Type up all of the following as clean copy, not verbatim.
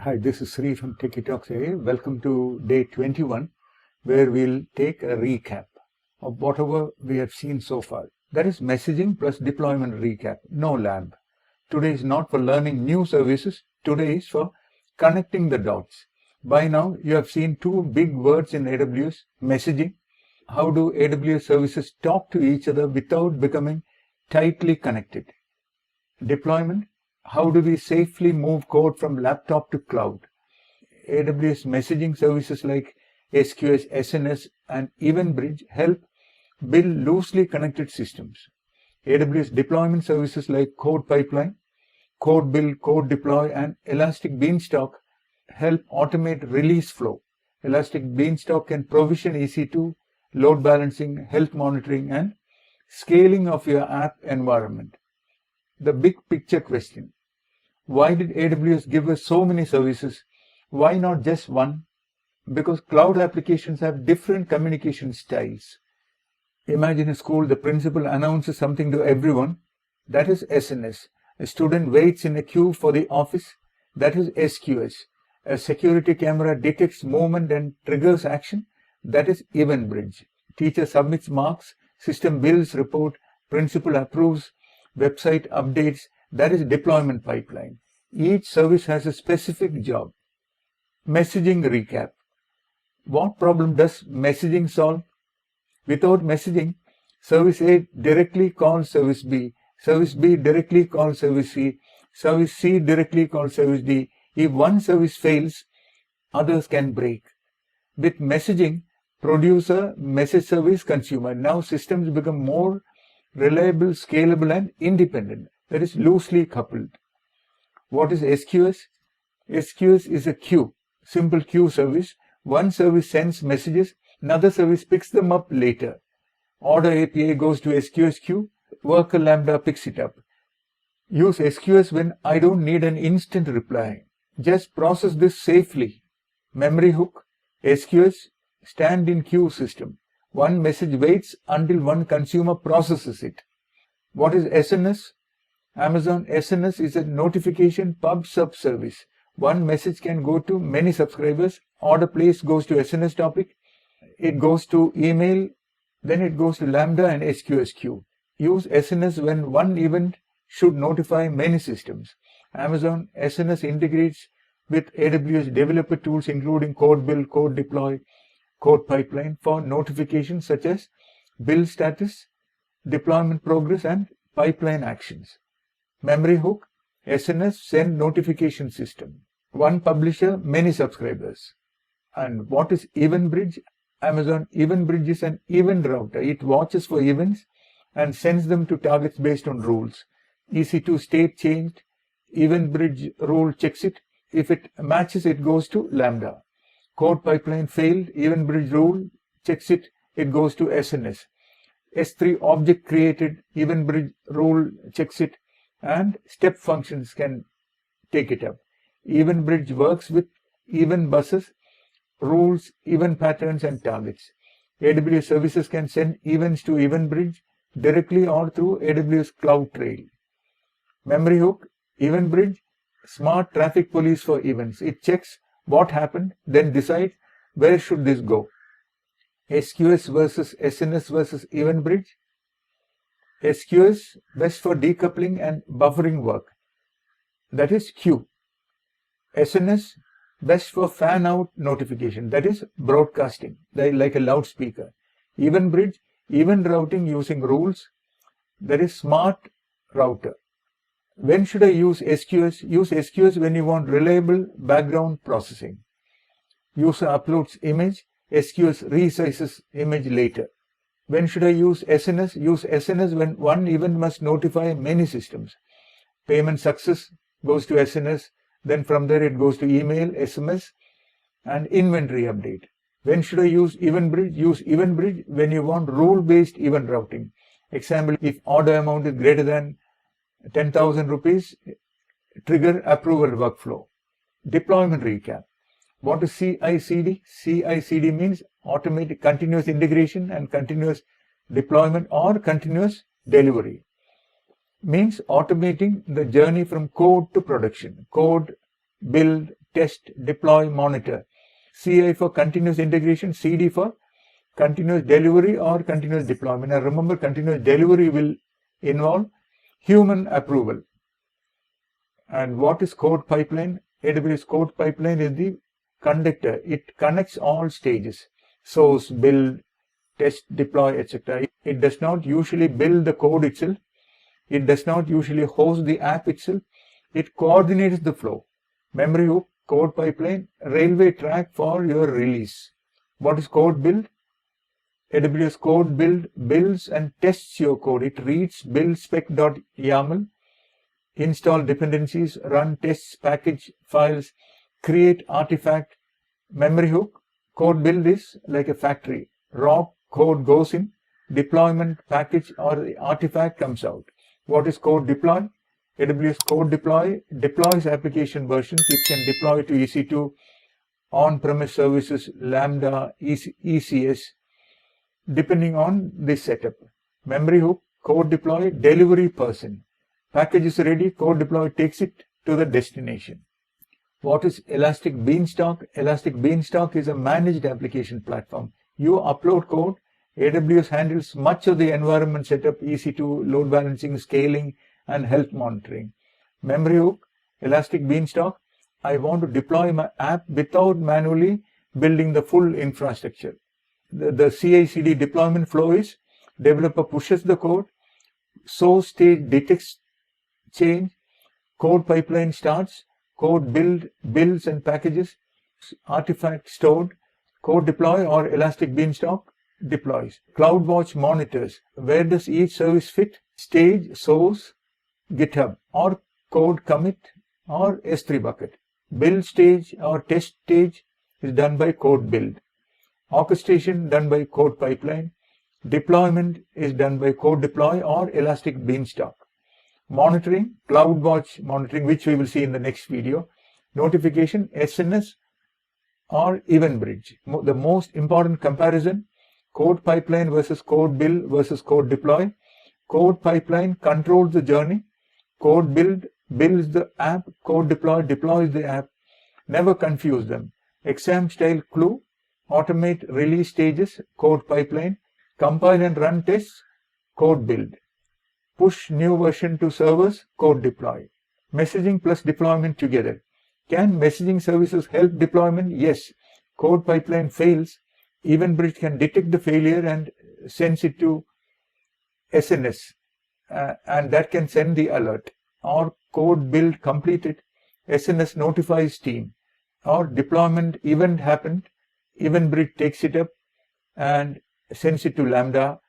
Hi, this is Sri from Techie Talks AA. Welcome to day 21, where we'll take a recap of whatever we have seen so far. That is messaging plus deployment recap, no lab. Today is not for learning new services. Today is for connecting the dots. By now, you have seen two big words in AWS, messaging. How do AWS services talk to each other without becoming tightly connected? Deployment. How do we safely move code from laptop to cloud? AWS messaging services like SQS, SNS, and EventBridge help build loosely connected systems. AWS deployment services like CodePipeline, CodeBuild, CodeDeploy, and Elastic Beanstalk help automate release flow. Elastic Beanstalk can provision EC2, load balancing, health monitoring, and scaling of your app environment. The big picture question: why did AWS give us so many services? Why not just one? Because cloud applications have different communication styles. Imagine a school, the principal announces something to everyone. That is SNS. A student waits in a queue for the office. That is SQS. A security camera detects movement and triggers action. That is EventBridge. Teacher submits marks. System builds report. Principal approves. Website updates. That is deployment pipeline. Each service has a specific job. Messaging recap. What problem does messaging solve? Without messaging, service A directly calls service B. Service B directly calls service C. Service C directly calls service D. If one service fails, others can break. With messaging, producer, message service, consumer. Now systems become more reliable, scalable, and independent. That is loosely coupled. What is SQS? SQS is a queue, simple queue service. One service sends messages, another service picks them up later. Order API goes to SQS queue, worker Lambda picks it up. Use SQS when I don't need an instant reply. Just process this safely. Memory hook, SQS, stand in queue system. One message waits until one consumer processes it. What is SNS? Amazon SNS is a notification pub sub service. One message can go to many subscribers. Order placed goes to SNS topic. It goes to email. Then it goes to Lambda and SQS queue. Use SNS when one event should notify many systems. Amazon SNS integrates with AWS developer tools including CodeBuild, CodeDeploy, CodePipeline for notifications such as build status, deployment progress, and pipeline actions. Memory hook, SNS send notification system. One publisher, many subscribers. And what is EventBridge? Amazon EventBridge is an event router. It watches for events and sends them to targets based on rules. EC2 state changed, EventBridge rule checks it. If it matches, it goes to Lambda. CodePipeline failed, EventBridge rule checks it, it goes to SNS. S3 object created, EventBridge rule checks it, and step functions can take it up. EventBridge works with event buses, rules, event patterns, and targets. AWS services can send events to EventBridge directly or through AWS CloudTrail. Memory hook, EventBridge, smart traffic police for events. It checks what happened, then decides where should this go. SQS versus SNS versus EventBridge. SQS best for decoupling and buffering work. That is queue. SNS best for fan out notification. That is broadcasting, like a loudspeaker. EventBridge, event routing using rules. That is smart router. When should I use SQS? Use SQS when you want reliable background processing. User uploads image, SQS resizes image later. When should I use SNS? Use SNS when one event must notify many systems. Payment success goes to SNS, then from there it goes to email, SMS, and inventory update. When should I use EventBridge? Use EventBridge when you want rule-based event routing. Example, if order amount is greater than 10,000 rupees, trigger approval workflow. Deployment recap. What is CI/CD? CI/CD means automatic continuous integration and continuous deployment or continuous delivery. Means automating the journey from code to production. Code, build, test, deploy, monitor. CI for continuous integration, CD for continuous delivery or continuous deployment. Now remember, continuous delivery will involve human approval. And what is CodePipeline? AWS CodePipeline is the conductor. It connects all stages: source, build, test, deploy, etc. It does not usually build the code itself. It does not usually host the app itself. It coordinates the flow. Memory hook, CodePipeline, railway track for your release. What is CodeBuild? AWS CodeBuild builds and tests your code. It reads build spec.yaml, install dependencies, run tests, package files, create artifact. Memory hook, CodeBuild is like a factory. Raw code goes in, deployment package or the artifact comes out. What is CodeDeploy? AWS CodeDeploy deploys application versions. It can deploy to EC2, on-premise services, Lambda, ECS, depending on this setup. Memory hook, CodeDeploy, delivery person. Package is ready, CodeDeploy takes it to the destination. What is Elastic Beanstalk? Elastic Beanstalk is a managed application platform. You upload code, AWS handles much of the environment setup, EC2, load balancing, scaling, and health monitoring. Memory hook, Elastic Beanstalk, I want to deploy my app without manually building the full infrastructure. The CI/CD deployment flow is developer pushes the code, source stage detects change, CodePipeline starts, CodeBuild builds and packages, artifact stored, CodeDeploy or Elastic Beanstalk deploys. CloudWatch monitors where does each service fit, stage, source, GitHub, or code commit or S3 bucket. Build stage or test stage is done by CodeBuild. Orchestration done by CodePipeline. Deployment is done by CodeDeploy or Elastic Beanstalk. Monitoring, CloudWatch monitoring, which we will see in the next video. Notification, SNS or EventBridge. The most important comparison, CodePipeline versus CodeBuild versus CodeDeploy. CodePipeline controls the journey. CodeBuild builds the app. CodeDeploy deploys the app. Never confuse them. Exam style clue, automate release stages, CodePipeline. Compile and run tests, CodeBuild. Push new version to servers, CodeDeploy. Messaging plus deployment together. Can messaging services help deployment? Yes. CodePipeline fails. EventBridge can detect the failure and sends it to SNS, and that can send the alert. Or CodeBuild completed, SNS notifies team. Or deployment event happened, EventBridge takes it up and sends it to Lambda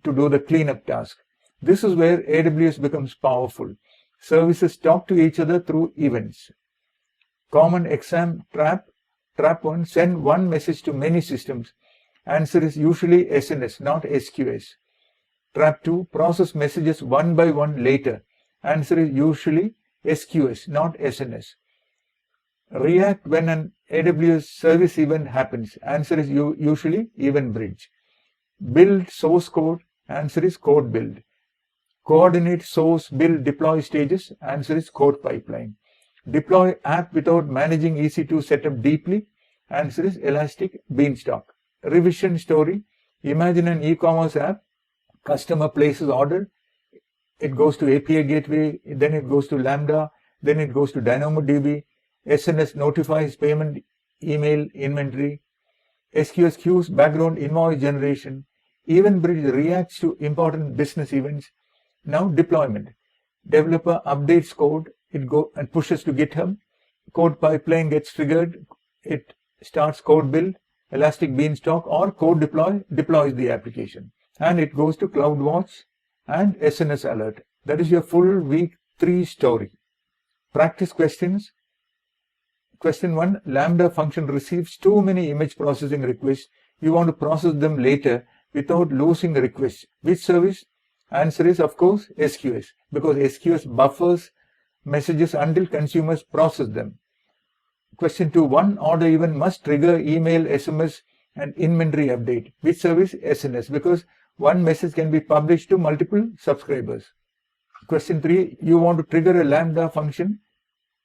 to do the cleanup task. This is where AWS becomes powerful. Services talk to each other through events. Common exam trap 1, send one message to many systems. Answer is usually SNS, not SQS. Trap 2, process messages one by one later. Answer is usually SQS, not SNS. React when an AWS service event happens. Answer is usually EventBridge. Build source code. Answer is CodeBuild. Coordinate source, build, deploy stages. Answer is CodePipeline. Deploy app without managing EC2 setup deeply. Answer is Elastic Beanstalk. Revision story. Imagine an e-commerce app. Customer places order. It goes to API gateway. Then it goes to Lambda. Then it goes to DynamoDB. SNS notifies payment, email, inventory. SQS queues, background invoice generation. EventBridge reacts to important business events. Now deployment. Developer updates code. It goes and pushes to GitHub. CodePipeline gets triggered. It starts CodeBuild, Elastic Beanstalk, or CodeDeploy deploys the application. And it goes to CloudWatch and SNS alert. That is your full week 3 story. Practice questions. Question 1. Lambda function receives too many image processing requests. You want to process them later without losing requests. Which service? Answer is, of course, SQS, because SQS buffers messages until consumers process them. Question 2. One order event must trigger email, SMS, and inventory update. Which service? SNS, because one message can be published to multiple subscribers. Question 3. You want to trigger a Lambda function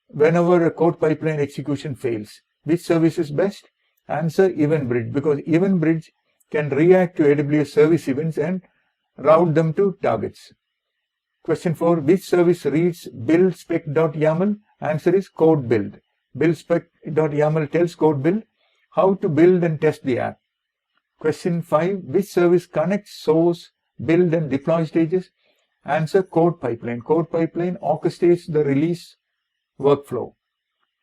whenever a code pipeline execution fails. Which service is best? Answer EventBridge, because EventBridge can react to AWS service events and route them to targets. Question 4. Which service reads build-spec.yaml? Answer is CodeBuild. Build-spec.yaml tells CodeBuild how to build and test the app. Question 5. Which service connects source, build and deploy stages? Answer CodePipeline. CodePipeline orchestrates the release workflow.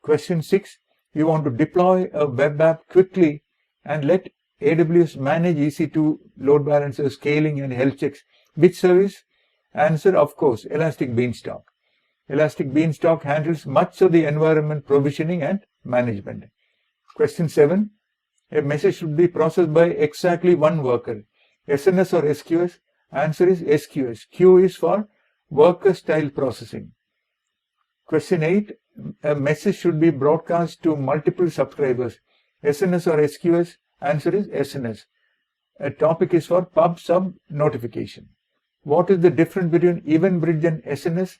Question 6. You want to deploy a web app quickly and let AWS manage EC2 load balancer, scaling and health checks. Which service? Answer, of course, Elastic Beanstalk. Elastic Beanstalk handles much of the environment provisioning and management. Question 7. A message should be processed by exactly one worker. SNS or SQS? Answer is SQS. Q is for worker style processing. Question 8. A message should be broadcast to multiple subscribers. SNS or SQS? Answer is SNS. A topic is for pub sub notification. What is the difference between EventBridge and SNS?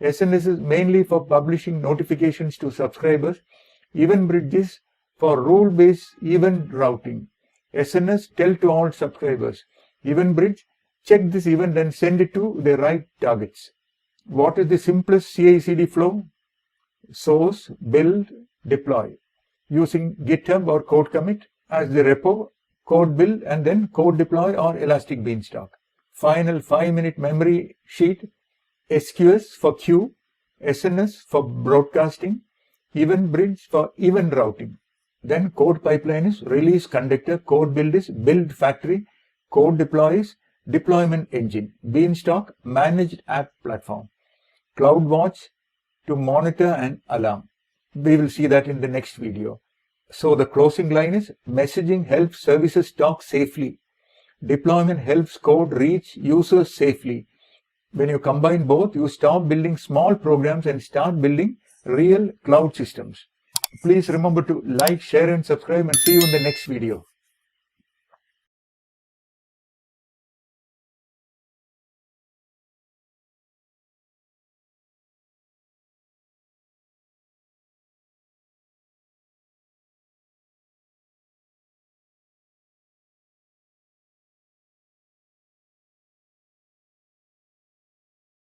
SNS is mainly for publishing notifications to subscribers. EventBridge is for rule-based event routing. SNS tell to all subscribers. EventBridge, check this event and send it to the right targets. What is the simplest CI/CD flow? Source, build, deploy. Using GitHub or CodeCommit as the repo, CodeBuild and then CodeDeploy or Elastic Beanstalk. Final 5-minute memory sheet. SQS for queue, SNS for broadcasting, EventBridge for event routing. Then CodePipeline is release conductor, CodeBuild is build factory, CodeDeploy is deployment engine, Beanstalk managed app platform, CloudWatch to monitor and alarm. We will see that in the next video. So the closing line is messaging helps services talk safely. Deployment helps code reach users safely. When you combine both, you stop building small programs and start building real cloud systems. Please remember to like, share and subscribe, and see you in the next video.